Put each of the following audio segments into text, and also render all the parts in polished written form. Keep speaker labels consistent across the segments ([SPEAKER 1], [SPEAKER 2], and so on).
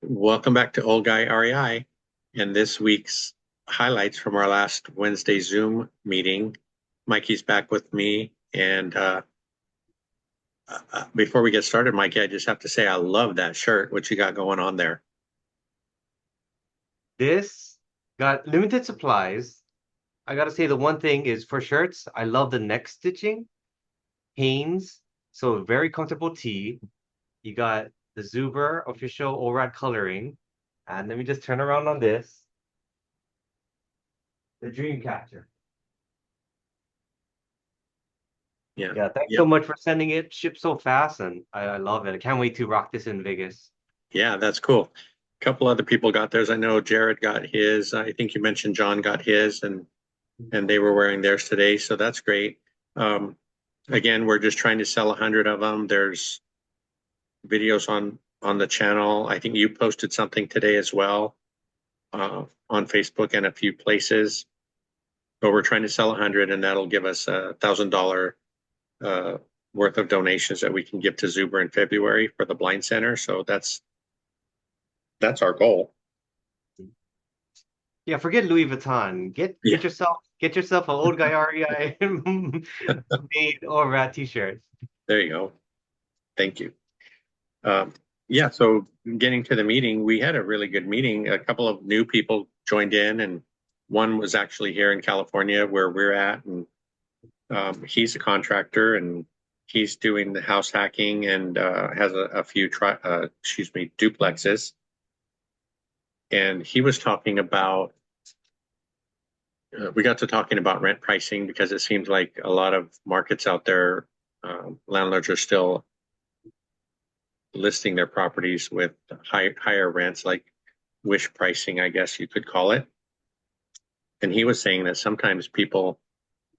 [SPEAKER 1] Welcome back to Old Guy REI and this week's highlights from our last Wednesday Zoom meeting. Mikey's back with me. And before we get started, Mikey, I just have to say I love that shirt. What you got going on there?
[SPEAKER 2] This got limited supplies. I gotta say the one thing is for shirts, I love the neck stitching. Hanes, so very comfortable tee. You got the Zuber official ORAAT coloring. And let me just turn around on this. The Dream Catcher.
[SPEAKER 1] Yeah.
[SPEAKER 2] Yeah, thanks so
[SPEAKER 1] Yep.
[SPEAKER 2] much for sending it. Shipped so fast, and I love it. I can't wait to rock this in Vegas.
[SPEAKER 1] Yeah, that's cool. A couple other people got theirs. I know Jared got his. I think you mentioned John got his and they were wearing theirs today, so that's great. Um, Again, we're just trying to sell 100 of them. There's videos on the channel. I think you posted something today as well on Facebook and a few places. But we're trying to sell 100, and that'll give us $1,000 uh, worth of donations that we can give to Zuber in February for the Blind Center. So that's our goal.
[SPEAKER 2] Yeah, forget Louis Vuitton. Get
[SPEAKER 1] Yeah,
[SPEAKER 2] get yourself get yourself an old guy REI made ORAAT t-shirt.
[SPEAKER 1] there you go. Thank you. Um, yeah, so getting to the meeting, we had a really good meeting. A couple of new people joined in, and one was actually here in California where we're at, and he's a contractor and he's doing the house hacking and has a few duplexes. And he was talking about we got to talking about rent pricing because it seems like a lot of markets out there, landlords are still listing their properties with higher rents, like wish pricing, I guess you could call it. And he was saying that sometimes people,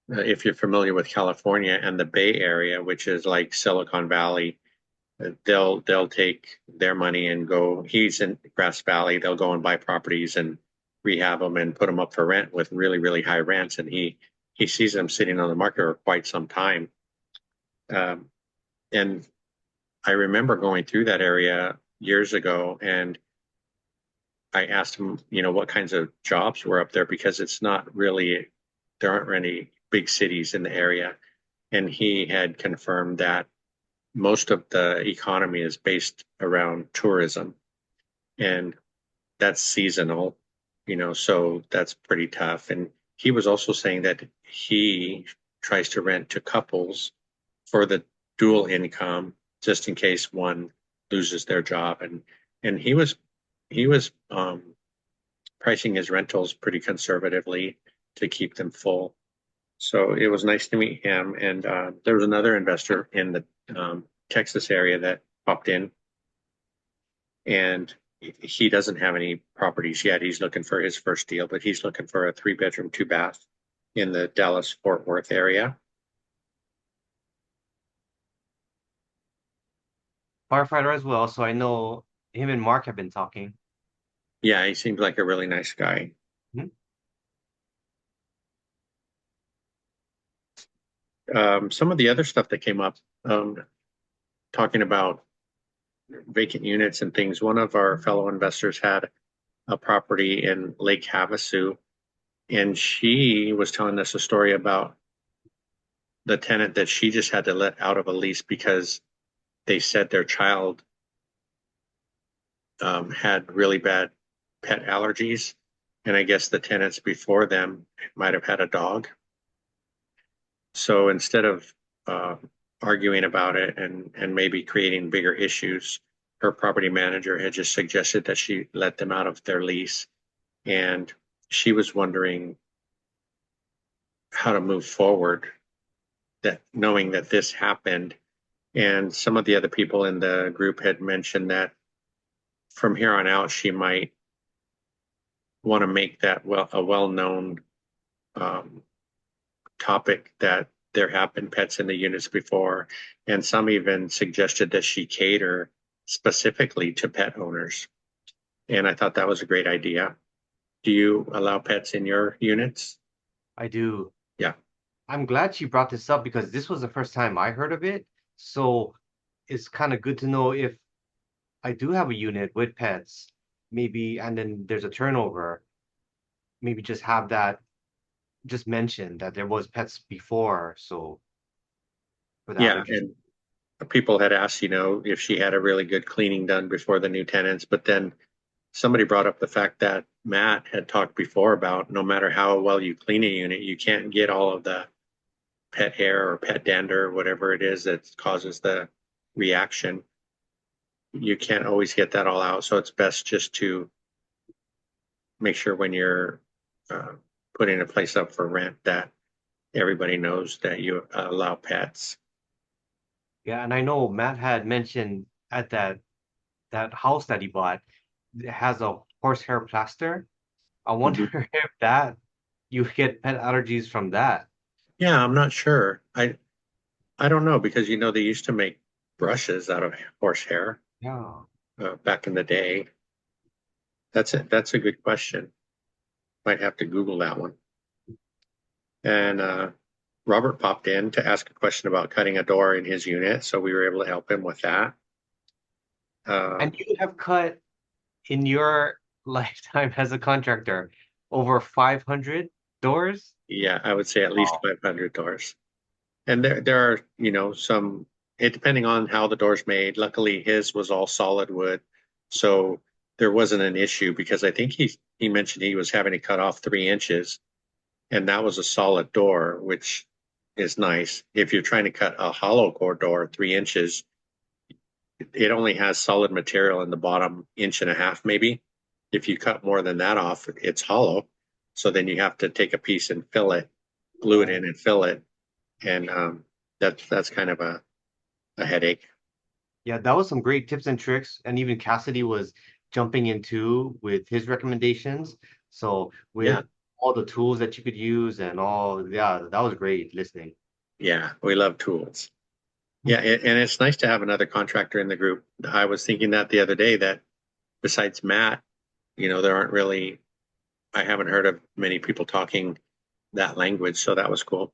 [SPEAKER 1] if you're familiar with California and the Bay Area, which is like Silicon Valley, they'll take their money and go. He's in Grass Valley. They'll go and buy properties and rehab them and put them up for rent with really high rents. And he sees them sitting on the market for quite some time. Um, and I remember going through that area years ago, and I asked him, what kinds of jobs were up there because it's not really there aren't any big cities in the area. And he had confirmed that most of the economy is based around tourism, and that's seasonal, so that's pretty tough. And he was also saying that he tries to rent to couples for the dual income just in case one loses their job. And he was pricing his rentals pretty conservatively to keep them full. So it was nice to meet him. And there was another investor in the Texas area that popped in, and he doesn't have any properties yet. He's looking for his first deal, but he's looking for a 3 bedroom, 2 bath in the Dallas Fort Worth area.
[SPEAKER 2] Firefighter as well, so I know him and Mark have been talking.
[SPEAKER 1] Yeah, he seems like a really nice guy.
[SPEAKER 2] Hmm?
[SPEAKER 1] Some of the other stuff that came up, talking about vacant units and things. One of our fellow investors had a property in Lake Havasu, and she was telling us a story about the tenant that she just had to let out of a lease because they said their child had really bad pet allergies. And I guess the tenants before them might have had a dog. So instead of uh, arguing about it and maybe creating bigger issues, her property manager had just suggested that she let them out of their lease. And she was wondering how to move forward, that knowing that this happened. And some of the other people in the group had mentioned that from here on out, she might want to make that a well-known um, topic that there have been pets in the units before, and some even suggested that she cater specifically to pet owners. And I thought that was a great idea. Do you allow pets in your units?
[SPEAKER 2] I do.
[SPEAKER 1] Yeah.
[SPEAKER 2] I'm glad she brought this up because this was the first time I heard of it. So it's kind of good to know if I do have a unit with pets. maybe, and then there's a turnover, maybe just have that, just mention that there was pets before, so for the
[SPEAKER 1] Yeah,
[SPEAKER 2] allergies.
[SPEAKER 1] and people had asked, if she had a really good cleaning done before the new tenants, but then somebody brought up the fact that Matt had talked before about no matter how well you clean a unit, you can't get all of the pet hair or pet dander, or whatever it is that causes the reaction. You can't always get that all out. So it's best just to make sure when you're uh, putting a place up for rent that everybody knows that you allow pets.
[SPEAKER 2] Yeah, and I know Matt had mentioned at that house that he bought, it has a horsehair plaster. I wonder
[SPEAKER 1] Mhm.
[SPEAKER 2] if that you get pet allergies from that.
[SPEAKER 1] Yeah, I'm not sure. I don't know because they used to make brushes out of horsehair
[SPEAKER 2] Yeah.
[SPEAKER 1] back in the day. That's it. That's a good question. Might have to Google that one. And Robert popped in to ask a question about cutting a door in his unit, so we were able to help him with that.
[SPEAKER 2] And
[SPEAKER 1] Um,
[SPEAKER 2] you have cut in your lifetime as a contractor over 500 doors?
[SPEAKER 1] yeah, I would say at least
[SPEAKER 2] Wow.
[SPEAKER 1] 500 doors. And there are, some, it depending on how the door's made. Luckily, his was all solid wood, so there wasn't an issue because I think he mentioned he was having to cut off 3 inches, and that was a solid door, which is nice. If you're trying to cut a hollow core door 3 inches, it only has solid material in the bottom inch and a half, maybe. If you cut more than that off, it's hollow. So then you have to take a piece and fill it, glue it in
[SPEAKER 2] Oh.
[SPEAKER 1] and fill it, and that's kind of a headache.
[SPEAKER 2] Yeah, that was some great tips and tricks. And even Cassidy was jumping into with his recommendations. So
[SPEAKER 1] Yeah,
[SPEAKER 2] with all the tools that you could use and all, yeah, that was great listening.
[SPEAKER 1] yeah, we love tools. Yeah, and it's nice to have another contractor in the group. I was thinking that the other day that besides Matt, there aren't really, I haven't heard of many people talking that language, so that was cool.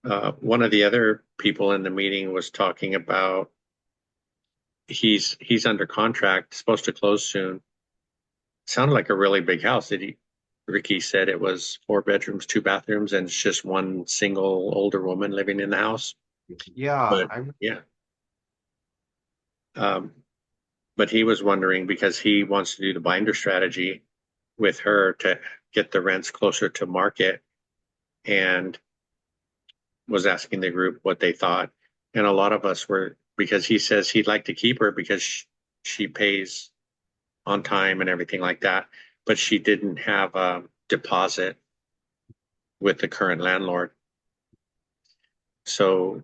[SPEAKER 1] One of the other people in the meeting was talking about he's under contract, supposed to close soon. Sounded like a really big house. Ricky said it was 4 bedrooms, 2 bathrooms, and it's just one single older woman living in the house.
[SPEAKER 2] Yeah,
[SPEAKER 1] But yeah, um, but he was wondering because he wants to do the binder strategy with her to get the rents closer to market, and was asking the group what they thought. And a lot of us were, because he says he'd like to keep her because she pays on time and everything like that, but she didn't have a deposit with the current landlord. So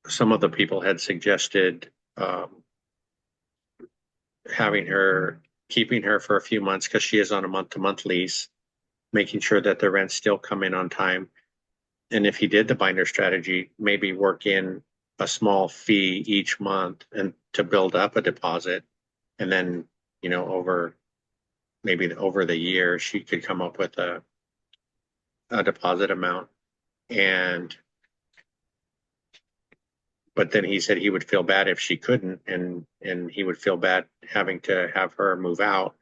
[SPEAKER 1] some of the people had suggested having her, keeping her for a few months because she is on a month-to-month lease, making sure that the rents still come in on time. And if he did the binder strategy, maybe work in a small fee each month and to build up a deposit. And then, over the year, she could come up with a deposit amount. And but then he said he would feel bad if she couldn't, and he would feel bad having to have her move out.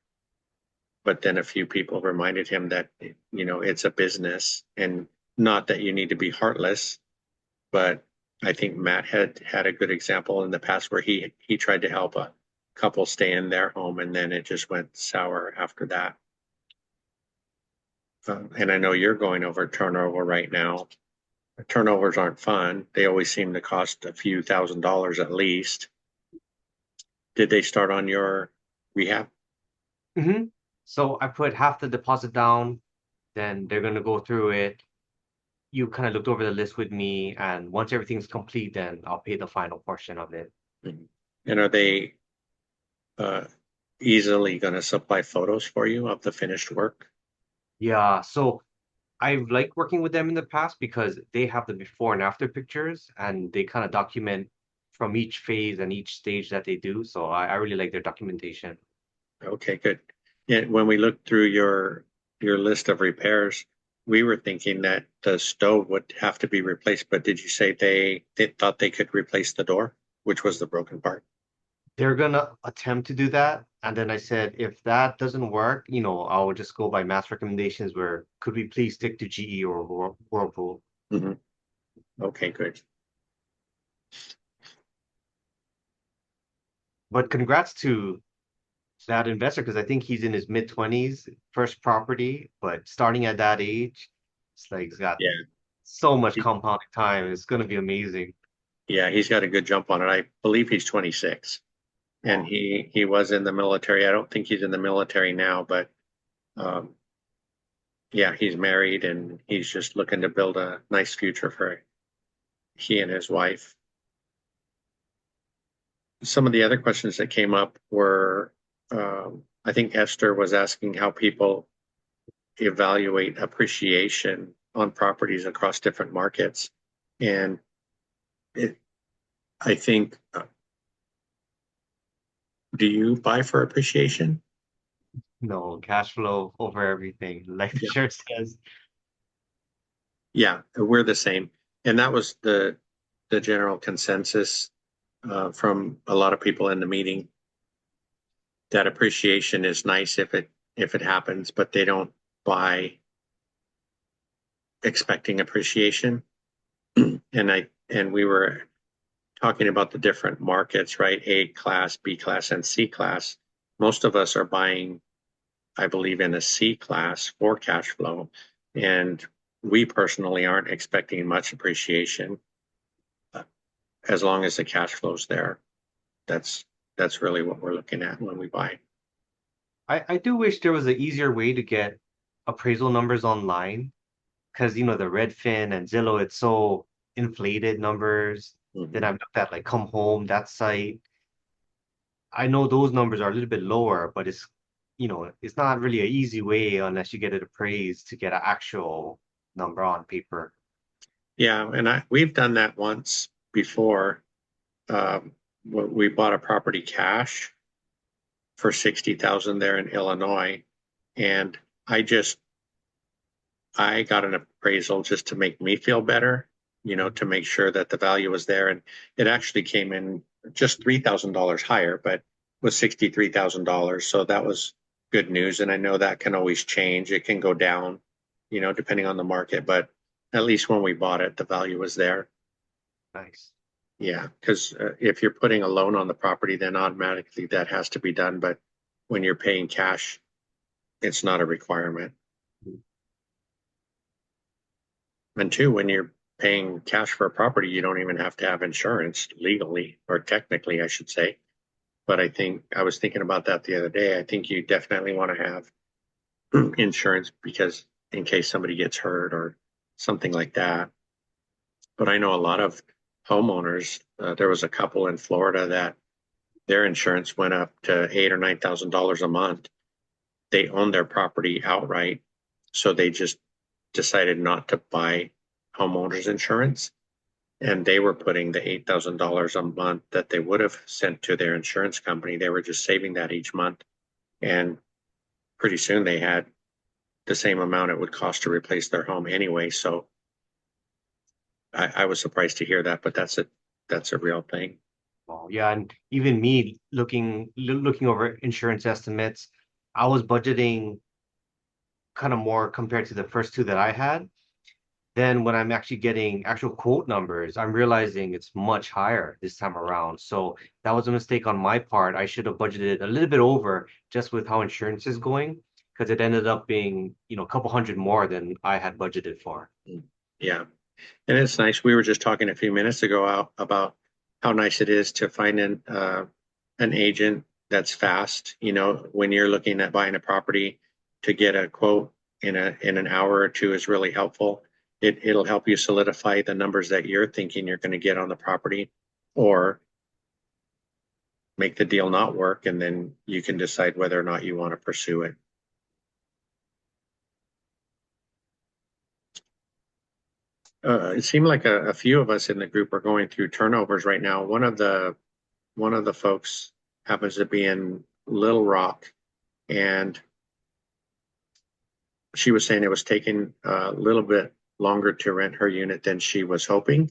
[SPEAKER 1] But then a few people reminded him that it's a business, and not that you need to be heartless, but I think Matt had a good example in the past where he tried to help a couple stay in their home, and then it just went sour after that. And I know you're going over turnover right now. Turnovers aren't fun. They always seem to cost a few $1,000s at least. Did they start on your rehab?
[SPEAKER 2] hmm So I put half the deposit down, then they're gonna go through it. You kind of looked over the list with me, and once everything's complete, then I'll pay the final portion of it.
[SPEAKER 1] And are they uh, easily going to supply photos for you of the finished work?
[SPEAKER 2] Yeah, so I've liked working with them in the past because they have the before and after pictures and they kind of document from each phase and each stage that they do. So I really like their documentation.
[SPEAKER 1] Okay, good. Yeah, when we looked through your list of repairs, we were thinking that the stove would have to be replaced, but did you say they thought they could replace the door, which was the broken part?
[SPEAKER 2] they're gonna attempt to do that. And then I said, if that doesn't work, I'll just go by mass recommendations where could we please stick to GE or Whirlpool?
[SPEAKER 1] Hmm. Okay, good.
[SPEAKER 2] But congrats to that investor because I think he's in his mid-20s, first property, but starting at that age, it's like he's got
[SPEAKER 1] Yeah.
[SPEAKER 2] so much
[SPEAKER 1] He-
[SPEAKER 2] compounding time. It's gonna be amazing.
[SPEAKER 1] Yeah, he's got a good jump on it. I believe he's 26 and
[SPEAKER 2] Wow.
[SPEAKER 1] he was in the military. I don't think he's in the military now, but um, yeah, he's married and he's just looking to build a nice future for he and his wife. Some of the other questions that came up were, I think Esther was asking how people evaluate appreciation on properties across different markets. And it, I think, do you buy for appreciation?
[SPEAKER 2] No, cash flow over everything. Like the
[SPEAKER 1] Yeah.
[SPEAKER 2] shirt says.
[SPEAKER 1] Yeah, we're the same. And that was the general consensus from a lot of people in the meeting that appreciation is nice if it happens, but they don't buy expecting appreciation. And we were talking about the different markets, right? A class, B class, and C class. Most of us are buying, I believe, in a C class for cash flow. And we personally aren't expecting much appreciation as long as the cash flow's there. That's that's really what we're looking at when we buy.
[SPEAKER 2] I do wish there was an easier way to get appraisal numbers online because the Redfin and Zillow, it's so inflated numbers. Then
[SPEAKER 1] Mhm.
[SPEAKER 2] I've looked at like Come Home, that site. I know those numbers are a little bit lower, but it's not really an easy way unless you get it appraised to get an actual number on paper.
[SPEAKER 1] Yeah, and we've done that once before. We bought a property cash for 60,000 there in Illinois, and I just I got an appraisal just to make me feel better, to make sure that the value was there, and it actually came in just $3,000 higher, but was $63,000. So that was good news, and I know that can always change. It can go down, depending on the market, but at least when we bought it, the value was there.
[SPEAKER 2] Nice.
[SPEAKER 1] Yeah, because if you're putting a loan on the property, then automatically that has to be done. But when you're paying cash, it's not a requirement. And two, when you're paying cash for a property, you don't even have to have insurance legally, or technically, I should say. But I think I was thinking about that the other day. I think you definitely want to have insurance because in case somebody gets hurt or something like that. But I know a lot of homeowners, there was a couple in Florida that their insurance went up to $8,000 or $9,000 a month. They owned their property outright, so they just decided not to buy homeowners insurance, and they were putting the $8,000 a month that they would have sent to their insurance company. They were just saving that each month, and pretty soon they had the same amount it would cost to replace their home anyway. So I was surprised to hear that, but that's a real thing.
[SPEAKER 2] Oh, yeah, and even me looking over insurance estimates, I was budgeting kind of more compared to the first two that I had. Then when I'm actually getting actual quote numbers, I'm realizing it's much higher this time around. So that was a mistake on my part. I should have budgeted a little bit over just with how insurance is going, because it ended up being, a couple hundred more than I had budgeted for.
[SPEAKER 1] Yeah. And it's nice. We were just talking a few minutes ago about how nice it is to find an agent that's fast. When you're looking at buying a property, to get a quote in an hour or two is really helpful. It'll help you solidify the numbers that you're thinking you're going to get on the property, or make the deal not work, and then you can decide whether or not you want to pursue it. It seemed like a few of us in the group are going through turnovers right now. One of the folks happens to be in Little Rock, and she was saying it was taking a little bit longer to rent her unit than she was hoping.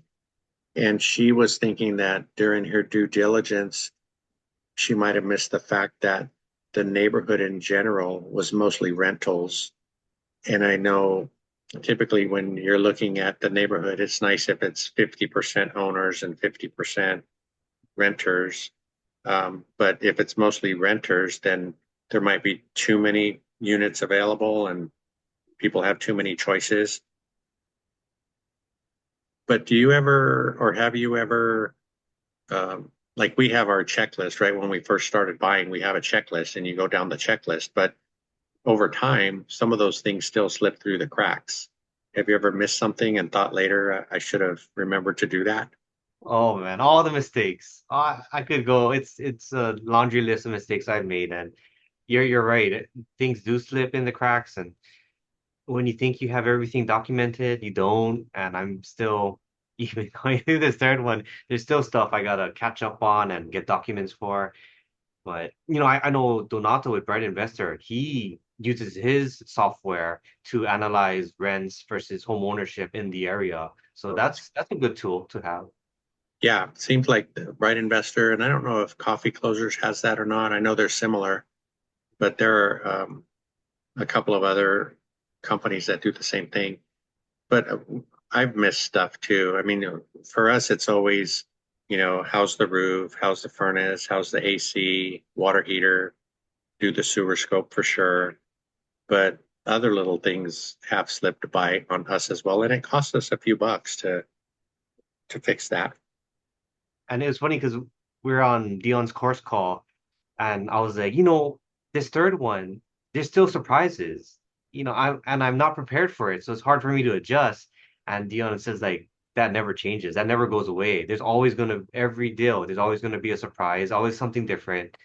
[SPEAKER 1] And she was thinking that during her due diligence, she might have missed the fact that the neighborhood in general was mostly rentals. And I know typically when you're looking at the neighborhood, it's nice if it's 50% owners and 50% renters. But if it's mostly renters, then there might be too many units available and people have too many choices. But do you ever, or have you ever, like we have our checklist, right? When we first started buying, we have a checklist and you go down the checklist. But over time, some of those things still slip through the cracks. Have you ever missed something and thought later, I should have remembered to do that?
[SPEAKER 2] Oh man, all the mistakes. I could go. It's a laundry list of mistakes I've made, and you're right. Things do slip in the cracks, and when you think you have everything documented, you don't. And I'm still, even going through this third one, there's still stuff I gotta catch up on and get documents for. But I know Donato with Bright Investor, he uses his software to analyze rents versus home ownership in the area. So that's a good tool to have.
[SPEAKER 1] Yeah, it seems like the right investor, and I don't know if Coffee Closers has that or not. I know they're similar, but there are a couple of other companies that do the same thing. But I've missed stuff too. I mean, for us, it's always, how's the roof, how's the furnace, how's the AC, water heater, do the sewer scope for sure. But other little things have slipped by on us as well, and it cost us a few bucks to fix that.
[SPEAKER 2] And it was funny because we are on Dion's course call, and I was like, this third one, there's still surprises. I'm not prepared for it, so it's hard for me to adjust. And Dion says like that never changes, that never goes away. There's always gonna every deal, there's always gonna be a surprise, always something different.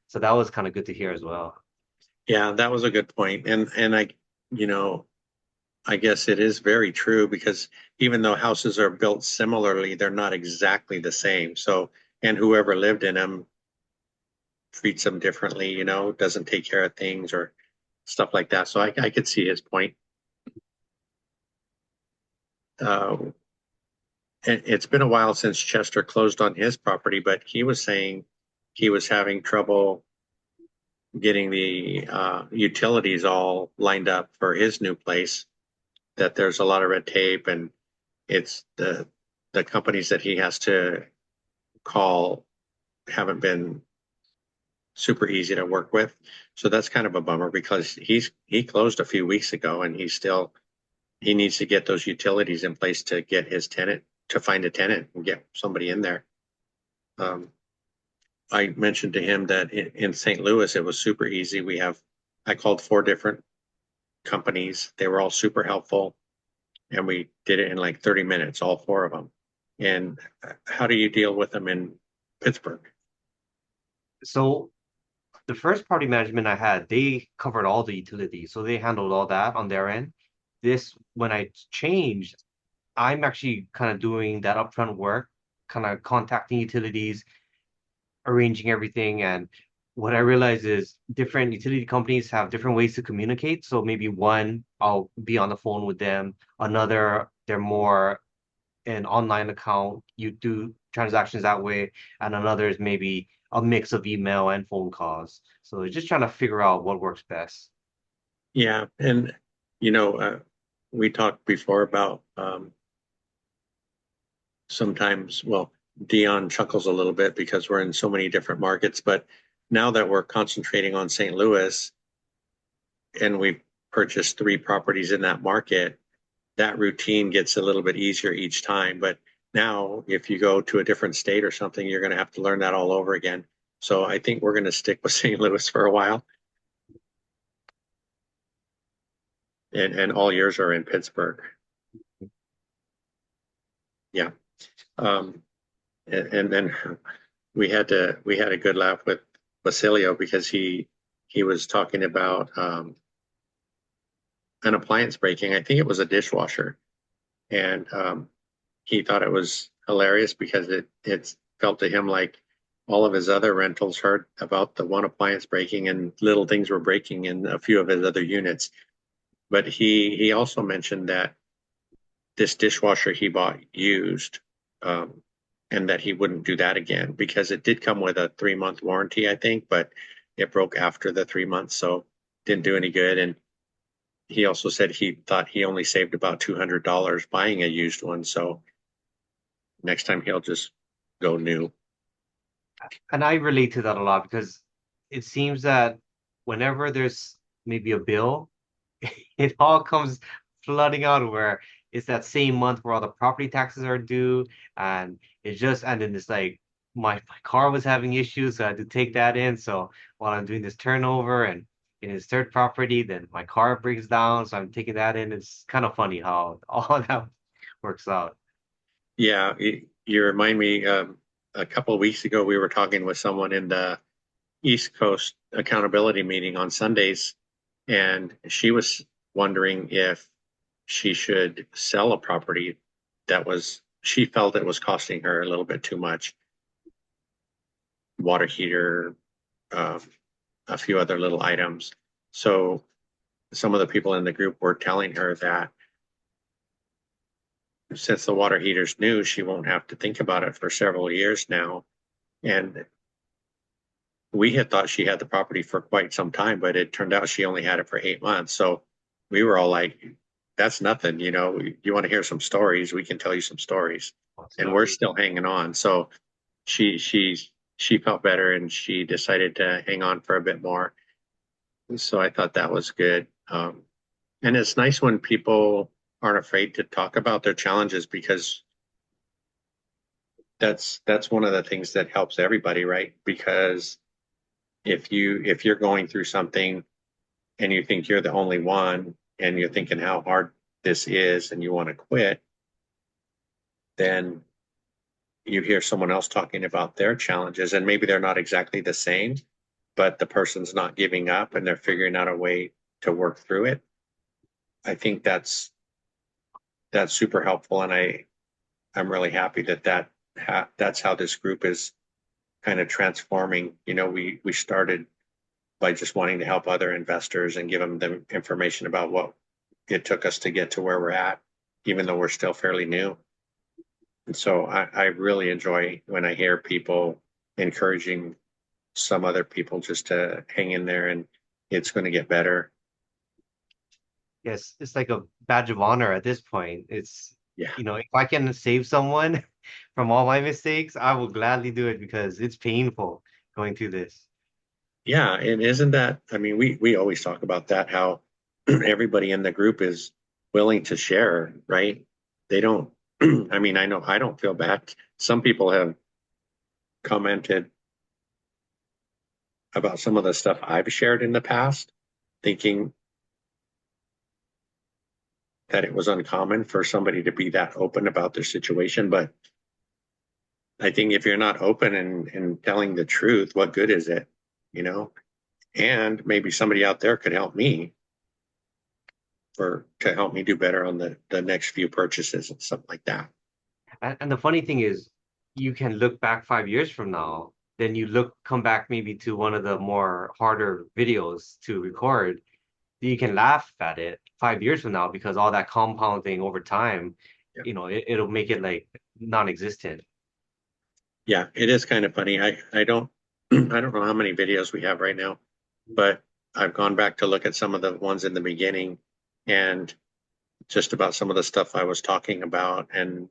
[SPEAKER 2] So that was kind of good to hear as well.
[SPEAKER 1] Yeah, that was a good point. And you know, I guess it is very true because even though houses are built similarly, they're not exactly the same. So, and whoever lived in them treats them differently, doesn't take care of things or stuff like that. So I could see his point. Uh, and it's been a while since Chester closed on his property, but he was saying he was having trouble getting the utilities all lined up for his new place, that there's a lot of red tape and it's the companies that he has to call haven't been super easy to work with. So that's kind of a bummer because he closed a few weeks ago and he needs to get those utilities in place to get his tenant to find a tenant and get somebody in there. Um, I mentioned to him that in St. Louis it was super easy. I called 4 different companies. They were all super helpful, and we did it in like 30 minutes, all 4 of them. And how do you deal with them in Pittsburgh?
[SPEAKER 2] So the first party management I had, they covered all the utilities, so they handled all that on their end. This, when I changed, I'm actually kind of doing that upfront work, kind of contacting utilities, arranging everything. And what I realize is different utility companies have different ways to communicate. So maybe one, I'll be on the phone with them. Another, they're more an online account. You do transactions that way. And another is maybe a mix of email and phone calls. So just trying to figure out what works best.
[SPEAKER 1] Yeah, and you know, we talked before about sometimes, well, Dion chuckles a little bit because we're in so many different markets, but now that we're concentrating on St. Louis and we've purchased 3 properties in that market, that routine gets a little bit easier each time. But now, if you go to a different state or something, you're going to have to learn that all over again. So I think we're going to stick with St. Louis for a while, and all yours are in Pittsburgh. Yeah. Um, and then we had a good laugh with Basilio because he was talking about an appliance breaking. I think it was a dishwasher, and he thought it was hilarious because it felt to him like all of his other rentals heard about the one appliance breaking and little things were breaking in a few of his other units. But he also mentioned that this dishwasher he bought used, um, and that he wouldn't do that again because it did come with a 3-month warranty, I think, but it broke after the 3 months, so didn't do any good. And he also said he thought he only saved about $200 buying a used one. So next time he'll just go new.
[SPEAKER 2] And I relate to that a lot because it seems that whenever there's maybe a bill, it all comes flooding out where it's that same month where all the property taxes are due, and and then it's like my car was having issues, so I had to take that in. So while I'm doing this turnover and in his third property, then my car breaks down, so I'm taking that in. It's kind of funny how all that works out.
[SPEAKER 1] Yeah, you remind me, a couple of weeks ago, we were talking with someone in the East Coast accountability meeting on Sundays, and she was wondering if she should sell a property she felt it was costing her a little bit too much. Water heater, um, a few other little items. So some of the people in the group were telling her that since the water heater's new, she won't have to think about it for several years now. And we had thought she had the property for quite some time, but it turned out she only had it for 8 months. So we were all like, that's nothing. You want to hear some stories? We can tell you some stories. And we're
[SPEAKER 2] Absolutely.
[SPEAKER 1] still hanging on. So she she she felt better and she decided to hang on for a bit more. So I thought that was good. And it's nice when people aren't afraid to talk about their challenges because that's one of the things that helps everybody, right? Because if you're going through something and you think you're the only one and you're thinking how hard this is and you want to quit, then you hear someone else talking about their challenges and maybe they're not exactly the same, but the person's not giving up and they're figuring out a way to work through it. I think that's super helpful, and I'm really happy that's how this group is kind of transforming. We started by just wanting to help other investors and give them the information about what it took us to get to where we're at, even though we're still fairly new. And so I really enjoy when I hear people encouraging some other people just to hang in there and it's going to get better.
[SPEAKER 2] Yes, it's like a badge of honor at this point.
[SPEAKER 1] Yeah.
[SPEAKER 2] If I can save someone from all my mistakes, I will gladly do it because it's painful going through this.
[SPEAKER 1] Yeah. And isn't that, I mean, we always talk about that, how everybody in the group is willing to share, right? They don't, I mean, I know I don't feel bad. Some people have commented about some of the stuff I've shared in the past, thinking that it was uncommon for somebody to be that open about their situation. But I think if you're not open and telling the truth, what good is it? You know? And maybe somebody out there could help me to help me do better on the next few purchases and stuff like that.
[SPEAKER 2] And the funny thing is, you can look back 5 years from now, then come back maybe to one of the more harder videos to record. You can laugh at it 5 years from now because all that compounding over time,
[SPEAKER 1] Yeah.
[SPEAKER 2] it'll make it like non-existent.
[SPEAKER 1] Yeah, it is kind of funny. I don't I don't know how many videos we have right now, but I've gone back to look at some of the ones in the beginning and just about some of the stuff I was talking about. And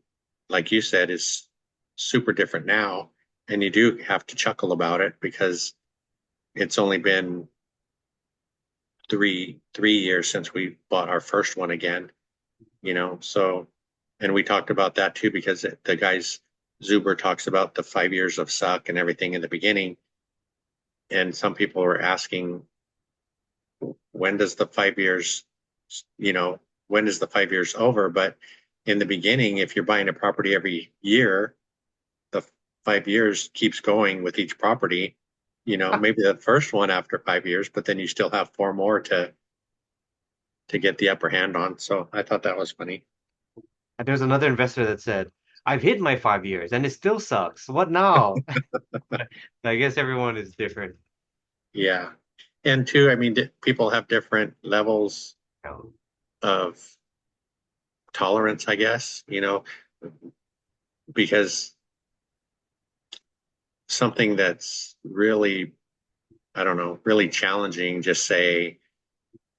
[SPEAKER 1] like you said, is super different now. And you do have to chuckle about it because it's only been three years since we bought our first one again, so, and we talked about that too because the guys Zuber talks about the 5 years of suck and everything in the beginning, and some people were asking when does the 5 years, you know, when is the 5 years over? But in the beginning, if you're buying a property every year, the 5 years keeps going with each property. Maybe the first one after 5 years, but then you still have four more to get the upper hand on. So I thought that was funny.
[SPEAKER 2] And there's another investor that said, I've hit my 5 years and it still sucks. What now? I guess everyone is different.
[SPEAKER 1] Yeah. And two, I mean, people have different levels of tolerance, I guess, because something that's really, I don't know, really challenging, just say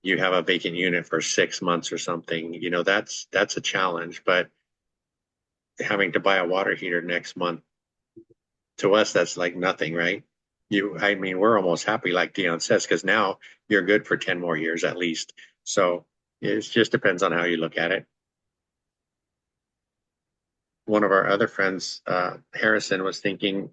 [SPEAKER 1] you have a vacant unit for 6 months or something, that's a challenge. But having to buy a water heater next month, to us, that's like nothing, right? I mean, we're almost happy, like Dion says, because now you're good for 10 more years at least. So it just depends on how you look at it. One of our other friends, Harrison, was thinking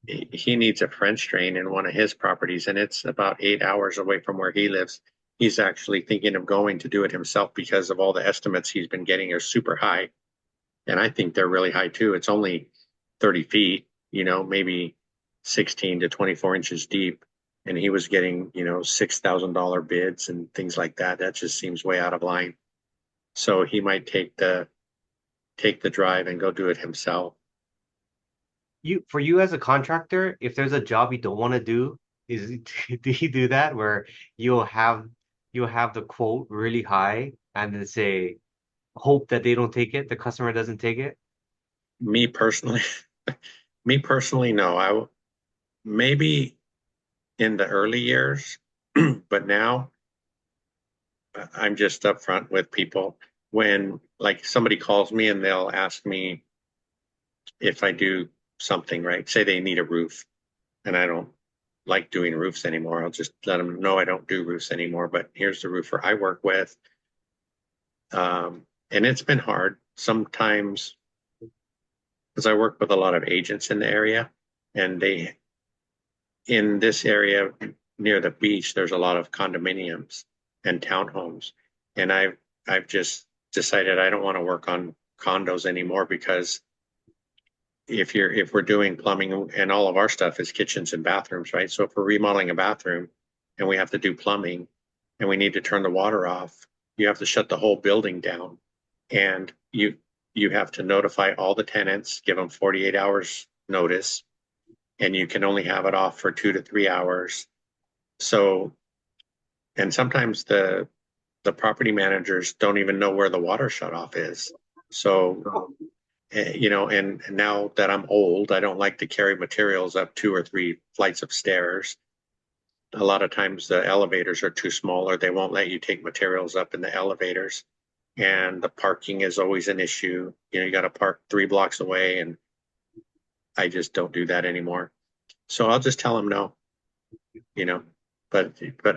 [SPEAKER 1] he needs a French drain in one of his properties, and it's about 8 hours away from where he lives. He's actually thinking of going to do it himself because of all the estimates he's been getting are super high. And I think they're really high too. It's only 30 feet, maybe 16 to 24 inches deep. And he was getting, $6,000 bids and things like that. That just seems way out of line. So he might take the drive and go do it himself.
[SPEAKER 2] For you as a contractor, if there's a job you don't want to do, is do you do that where you'll have you'll have the quote really high and then say hope that they don't take it, the customer doesn't take it?
[SPEAKER 1] Me personally, me personally, no. Maybe in the early years, but now I'm just upfront with people when like somebody calls me and they'll ask me if I do something, right? Say they need a roof and I don't like doing roofs anymore. I'll just let them know I don't do roofs anymore, but here's the roofer I work with. And it's been hard sometimes because I work with a lot of agents in the area, and in this area near the beach, there's a lot of condominiums and townhomes. And I've just decided I don't want to work on condos anymore because if we're doing plumbing and all of our stuff is kitchens and bathrooms, right? So if we're remodeling a bathroom and we have to do plumbing and we need to turn the water off, you have to shut the whole building down. And you have to notify all the tenants, give them 48 hours notice, and you can only have it off for 2 to 3 hours. So, and sometimes the property managers don't even know where the water shut off is. So, and now that I'm old, I don't like to carry materials up 2 or 3 flights of stairs. A lot of times the elevators are too small or they won't let you take materials up in the elevators. And the parking is always an issue. You got to park 3 blocks away, and I just don't do that anymore. So I'll just tell them no, you know. But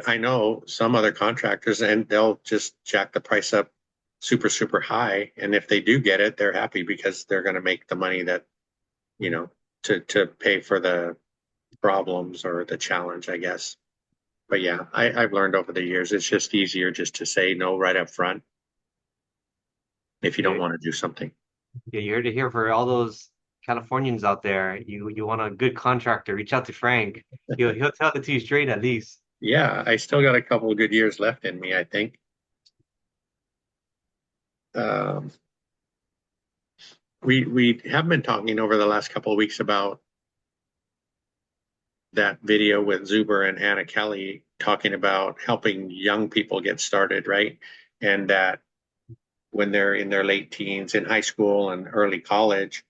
[SPEAKER 1] I know some other contractors and they'll just jack the price up super, super high. And if they do get it, they're happy because they're going to make the money that, to pay for the problems or the challenge, I guess. But yeah, I've learned over the years, it's just easier just to say no right up front if you don't
[SPEAKER 2] Yeah,
[SPEAKER 1] want to do something.
[SPEAKER 2] yeah, you heard it here for all those Californians out there. You want a good contractor, reach out to Frank. He'll tell it to you straight at least.
[SPEAKER 1] Yeah, I still got a couple of good years left in me, I think. Um, we have been talking over the last couple of weeks about that video with Zuber and Anna Kelly talking about helping young people get started, right? And that when they're in their late teens, in high school and early college,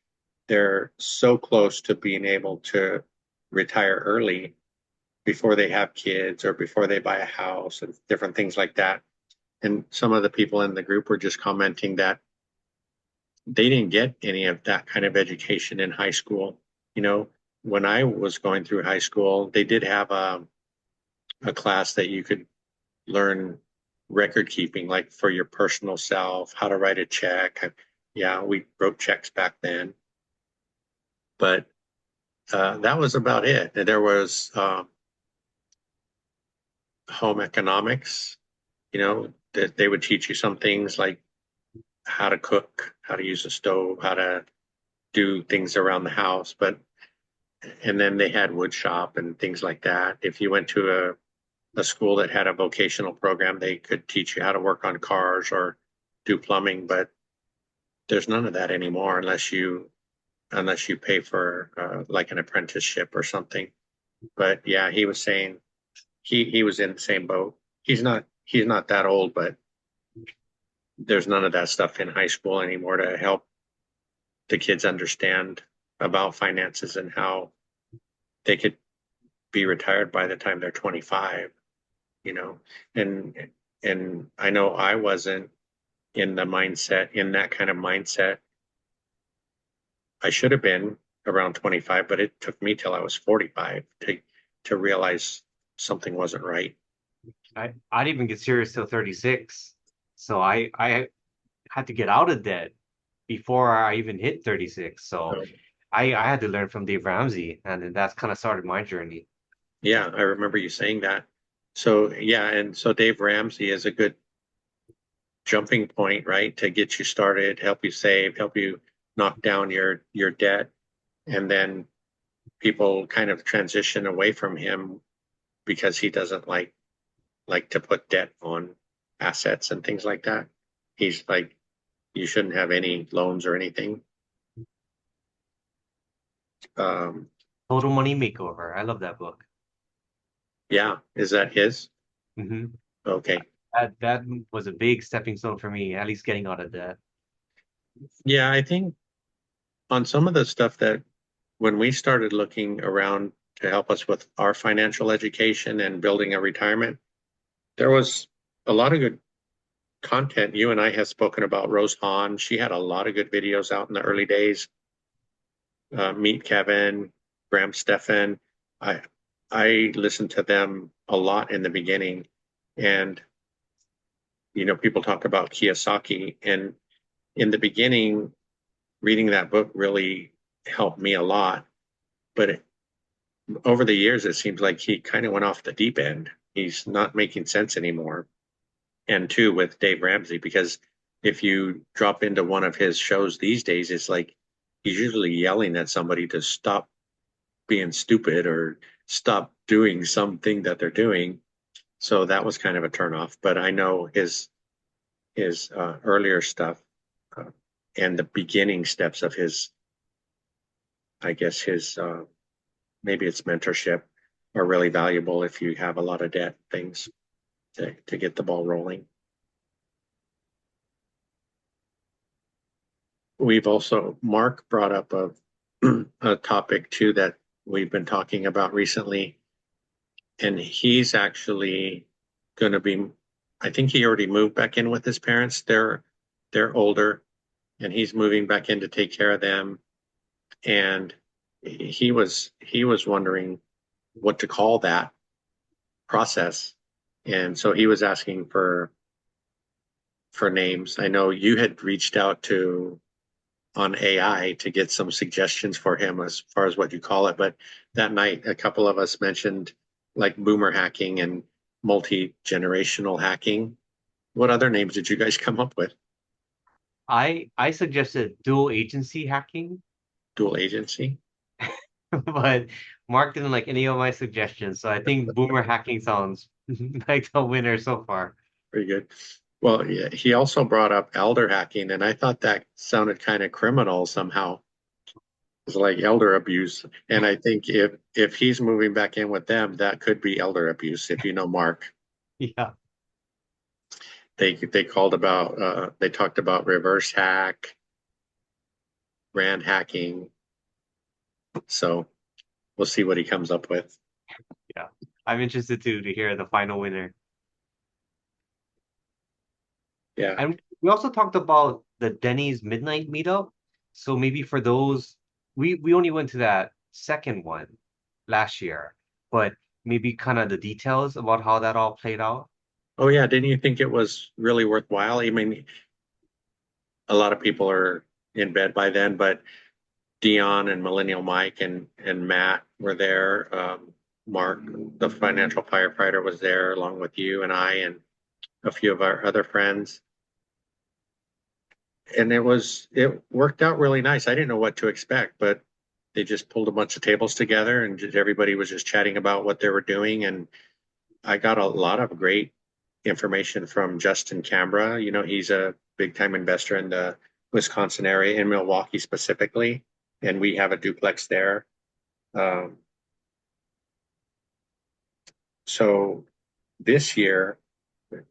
[SPEAKER 1] they're so close to being able to retire early before they have kids or before they buy a house and different things like that. And some of the people in the group were just commenting that they didn't get any of that kind of education in high school. You know, when I was going through high school, they did have a class that you could learn record keeping, like for your personal self, how to write a check. Yeah, we wrote checks back then, but that was about it. There was home economics, that they would teach you some things like how to cook, how to use a stove, how to do things around the house. And then they had wood shop and things like that. If you went to a school that had a vocational program, they could teach you how to work on cars or do plumbing, but there's none of that anymore unless you pay for like an apprenticeship or something. But yeah, he was saying he was in the same boat. He's not that old, but there's none of that stuff in high school anymore to help the kids understand about finances and how they could be retired by the time they're 25, and I know I wasn't in that kind of mindset. I should have been around 25, but it took me till I was 45 to realize something wasn't right.
[SPEAKER 2] I didn't even get serious till 36. So I had to get out of debt before I even hit 36. So
[SPEAKER 1] So,
[SPEAKER 2] I had to learn from Dave Ramsey, and then that's kind of started my journey.
[SPEAKER 1] yeah, I remember you saying that. So yeah, and so Dave Ramsey is a good jumping point, right, to get you started, help you save, help you knock down your debt, and then people kind of transition away from him because he doesn't like to put debt on assets and things like that. He's like, you shouldn't have any loans or anything. Um,
[SPEAKER 2] Total Money Makeover. I love that book.
[SPEAKER 1] yeah, is that his?
[SPEAKER 2] Hmm.
[SPEAKER 1] Okay.
[SPEAKER 2] That was a big stepping stone for me, at least getting out of debt.
[SPEAKER 1] Yeah, I think on some of the stuff that when we started looking around to help us with our financial education and building a retirement, there was a lot of good content. You and I have spoken about Rose Hahn. She had a lot of good videos out in the early days. Meet Kevin, Graham Stephan. I I listened to them a lot in the beginning, and people talk about Kiyosaki, and in the beginning, reading that book really helped me a lot. But over the years, it seems like he kind of went off the deep end. He's not making sense anymore. And two, with Dave Ramsey, because if you drop into one of his shows these days, it's like he's usually yelling at somebody to stop being stupid or stop doing something that they're doing. So that was kind of a turnoff. But I know his earlier stuff uh, and the beginning steps of his, I guess his maybe it's mentorship are really valuable if you have a lot of debt things to get the ball rolling. We've also, Mark brought up a topic too that we've been talking about recently, and he's actually going to be, I think he already moved back in with his parents. They're older, and he's moving back in to take care of them. And he was wondering what to call that process, and so he was asking for names. I know you had reached out to on AI to get some suggestions for him as far as what you call it. But that night, a couple of us mentioned like boomer hacking and multi-generational hacking. What other names did you guys come up with?
[SPEAKER 2] I suggested dual agency hacking,
[SPEAKER 1] Dual agency?
[SPEAKER 2] but Mark didn't like any of my suggestions. So I think boomer hacking sounds like the winner so far.
[SPEAKER 1] Pretty good. Well, yeah, he also brought up elder hacking, and I thought that sounded kind of criminal somehow. It's like elder abuse. And I think if he's moving back in with them, that could be elder abuse, if you know Mark.
[SPEAKER 2] Yeah.
[SPEAKER 1] They talked about reverse hack, brand hacking. So we'll see what he comes up with.
[SPEAKER 2] Yeah. I'm interested to hear the final winner.
[SPEAKER 1] Yeah.
[SPEAKER 2] And we also talked about the Denny's midnight meetup. So maybe for those, we only went to that second one last year, but maybe kind of the details about how that all played out.
[SPEAKER 1] Oh yeah, didn't you think it was really worthwhile? I mean, a lot of people are in bed by then, but Dion and Millennial Mike and Matt were there. Mark, the financial firefighter, was there along with you and I and a few of our other friends. And it worked out really nice. I didn't know what to expect, but they just pulled a bunch of tables together and everybody was just chatting about what they were doing. And I got a lot of great information from Justin Cambra. He's a big time investor in the Wisconsin area, in Milwaukee specifically, and we have a duplex there. Um, so this year,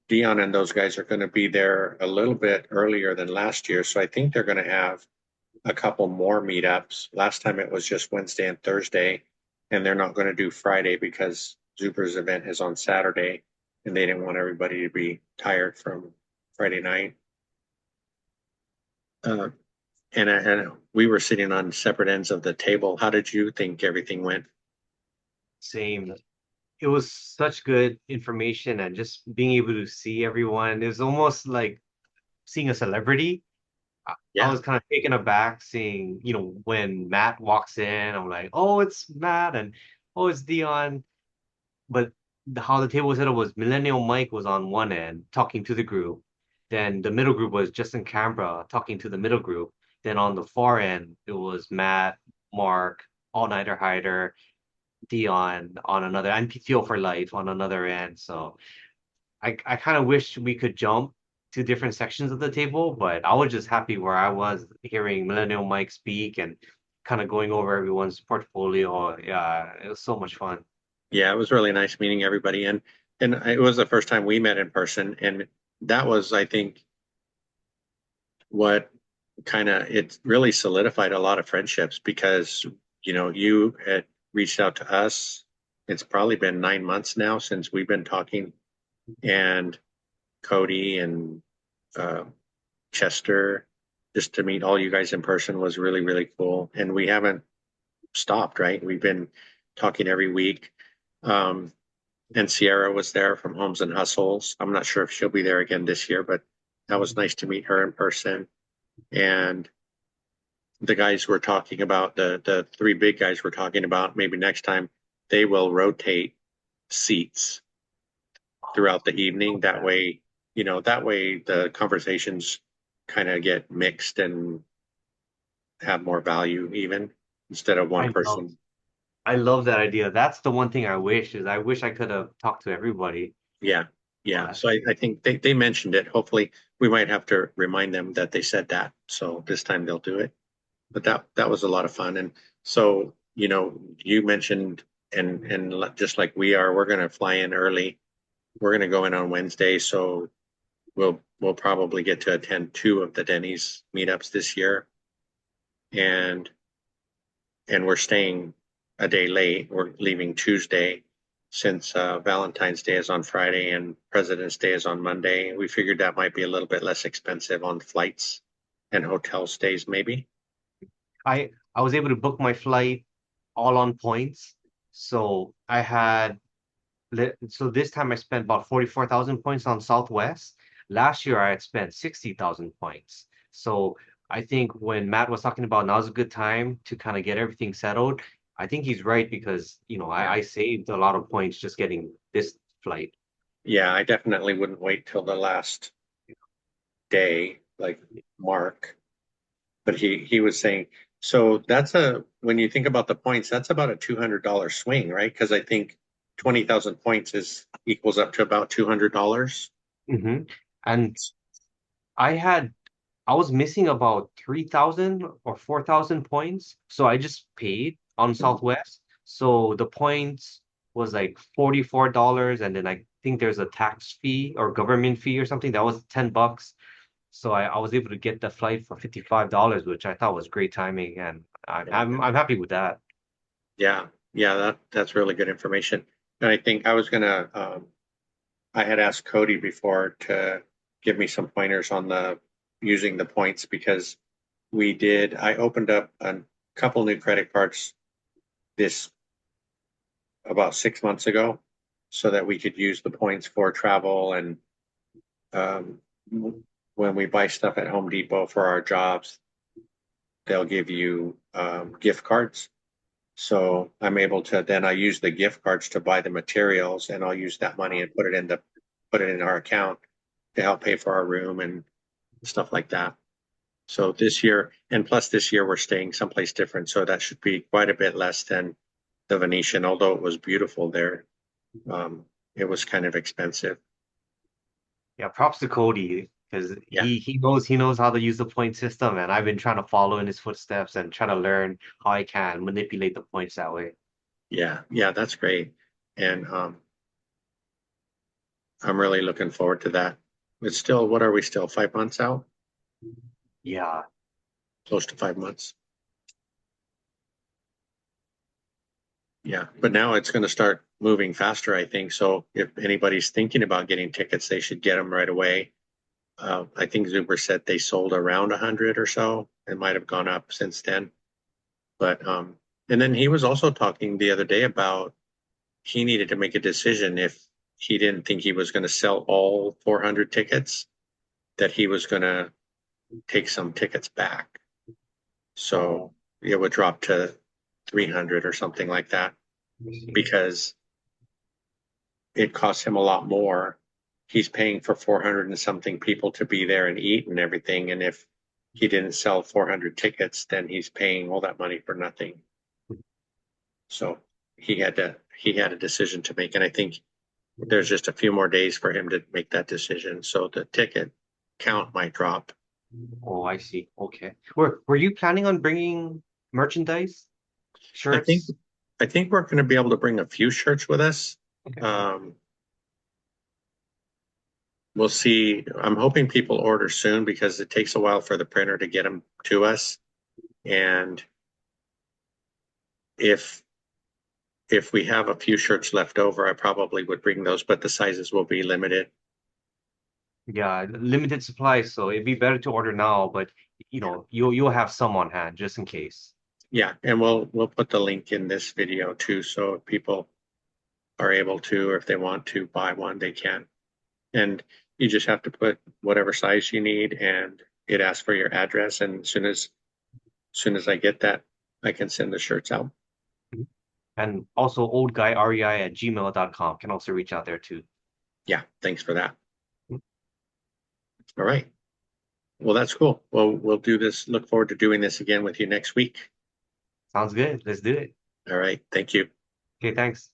[SPEAKER 1] Dion and those guys are going to be there a little bit earlier than last year. So I think they're going to have a couple more meetups. Last time it was just Wednesday and Thursday. and they're not going to do Friday because Zuper's event is on Saturday, and they didn't want everybody to be tired from Friday night. Uh, and we were sitting on separate ends of the table. How did you think everything went?
[SPEAKER 2] Same. It was such good information and just being able to see everyone. It was almost like seeing a celebrity. I
[SPEAKER 1] Yeah,
[SPEAKER 2] was kind of taken aback seeing, when Matt walks in, I'm like, oh, it's Matt, and oh, it's Dion. But how the table was set up was Millennial Mike was on one end talking to the group. Then the middle group was Justin Canberra talking to the middle group. Then on the far end, it was Matt, Mark, All Nighter Hider, Dion on another, and PTO for life on another end. So I kind of wish we could jump to different sections of the table, but I was just happy where I was hearing Millennial Mike speak and kind of going over everyone's portfolio. Yeah, it was so much fun.
[SPEAKER 1] yeah, it was really nice meeting everybody, and it was the first time we met in person, and that was, I think, what kind of it really solidified a lot of friendships because you had reached out to us. It's probably been 9 months now since we've been talking, and Cody and uh, Chester, just to meet all you guys in person was really, really cool. And we haven't stopped, right? We've been talking every week. Um, and Sierra was there from Homes and Hustles. I'm not sure if she'll be there again this year, but that was nice to meet her in person. And the guys we're talking about, the three big guys we're talking about, maybe next time they will rotate seats throughout the evening. That way the conversations kind of get mixed and have more value even instead of one
[SPEAKER 2] I love
[SPEAKER 1] person.
[SPEAKER 2] I love that idea. That's the one thing I wish I could have talked to everybody.
[SPEAKER 1] Yeah. Yeah.
[SPEAKER 2] But
[SPEAKER 1] So I think they mentioned it. Hopefully we might have to remind them that they said that. So this time they'll do it. But that was a lot of fun. And so, you mentioned and just like we are, we're gonna fly in early. We're gonna go in on Wednesday, so we'll probably get to attend two of the Denny's meetups this year. And we're staying a day late. We're leaving Tuesday since Valentine's Day is on Friday and President's Day is on Monday. We figured that might be a little bit less expensive on flights and hotel stays, maybe.
[SPEAKER 2] I was able to book my flight all on points. So so this time I spent about 44,000 points on Southwest. Last year I had spent 60,000 points. So I think when Matt was talking about now's a good time to kind of get everything settled, I think he's right because,
[SPEAKER 1] Yeah.
[SPEAKER 2] I saved a lot of points just getting this flight.
[SPEAKER 1] Yeah, I definitely wouldn't wait till the last day, like Mark. But he was saying, so that's when you think about the points, that's about a $200 swing, right? Because I think 20,000 points is equals up to about $200.
[SPEAKER 2] Hmm. And I had I was missing about 3,000 or 4,000 points. So I just paid on Southwest. So the points was like $44. And then I think there's a tax fee or government fee or something that was $10. So I was able to get the flight for $55, which I thought was great timing. And I'm happy with that.
[SPEAKER 1] Yeah, yeah, that's really good information. And I think I was gonna I had asked Cody before to give me some pointers on the using the points because I opened up a couple new credit cards this about 6 months ago so that we could use the points for travel and um, when we buy stuff at Home Depot for our jobs, they'll give you gift cards. So I'm able to then I use the gift cards to buy the materials and I'll use that money and put it in our account to help pay for our room and stuff like that. So this year, and plus this year we're staying someplace different, so that should be quite a bit less than the Venetian, although it was beautiful there. Um, it was kind of expensive.
[SPEAKER 2] Yeah, props to Cody because
[SPEAKER 1] Yeah,
[SPEAKER 2] he knows how to use the point system, and I've been trying to follow in his footsteps and try to learn how I can manipulate the points that way.
[SPEAKER 1] yeah, yeah, that's great. And I'm really looking forward to that. It's still, what are we still, 5 months out?
[SPEAKER 2] Yeah.
[SPEAKER 1] Close to 5 months. Yeah, but now it's going to start moving faster, I think. So if anybody's thinking about getting tickets, they should get them right away. I think Zuber said they sold around 100 or so. It might have gone up since then. But and then he was also talking the other day about he needed to make a decision if he didn't think he was going to sell all 400 tickets, that he was going to take some tickets back.
[SPEAKER 2] Oh,
[SPEAKER 1] So it would drop to 300 or something like that
[SPEAKER 2] I see.
[SPEAKER 1] because it costs him a lot more. He's paying for 400 and something people to be there and eat and everything. And if he didn't sell 400 tickets, then he's paying all that money for nothing. So he had a decision to make. And I think there's just a few more days for him to make that decision. So the ticket count might drop.
[SPEAKER 2] Oh, I see. Okay. Were you planning on bringing merchandise,
[SPEAKER 1] I think
[SPEAKER 2] shirts?
[SPEAKER 1] I think we're going to be able to bring a few shirts with us.
[SPEAKER 2] Okay.
[SPEAKER 1] Um, we'll see. I'm hoping people order soon because it takes a while for the printer to get them to us. And if if we have a few shirts left over, I probably would bring those, but the sizes will be limited.
[SPEAKER 2] Yeah, limited supply, so it'd be better to order now, but you'll have some on hand just in case.
[SPEAKER 1] Yeah, and we'll put the link in this video too, so if people are able to, or if they want to buy one, they can. And you just have to put whatever size you need, and it asks for your address. And as soon as I get that, I can send the shirts out.
[SPEAKER 2] Mhm. And also oldguyrei@gmail.com can also reach out there too.
[SPEAKER 1] Yeah, thanks for that.
[SPEAKER 2] Mhm.
[SPEAKER 1] All right. Well, that's cool. Well, we'll do this. Look forward to doing this again with you next week.
[SPEAKER 2] Sounds good. Let's do it.
[SPEAKER 1] All right. Thank you.
[SPEAKER 2] Okay, thanks.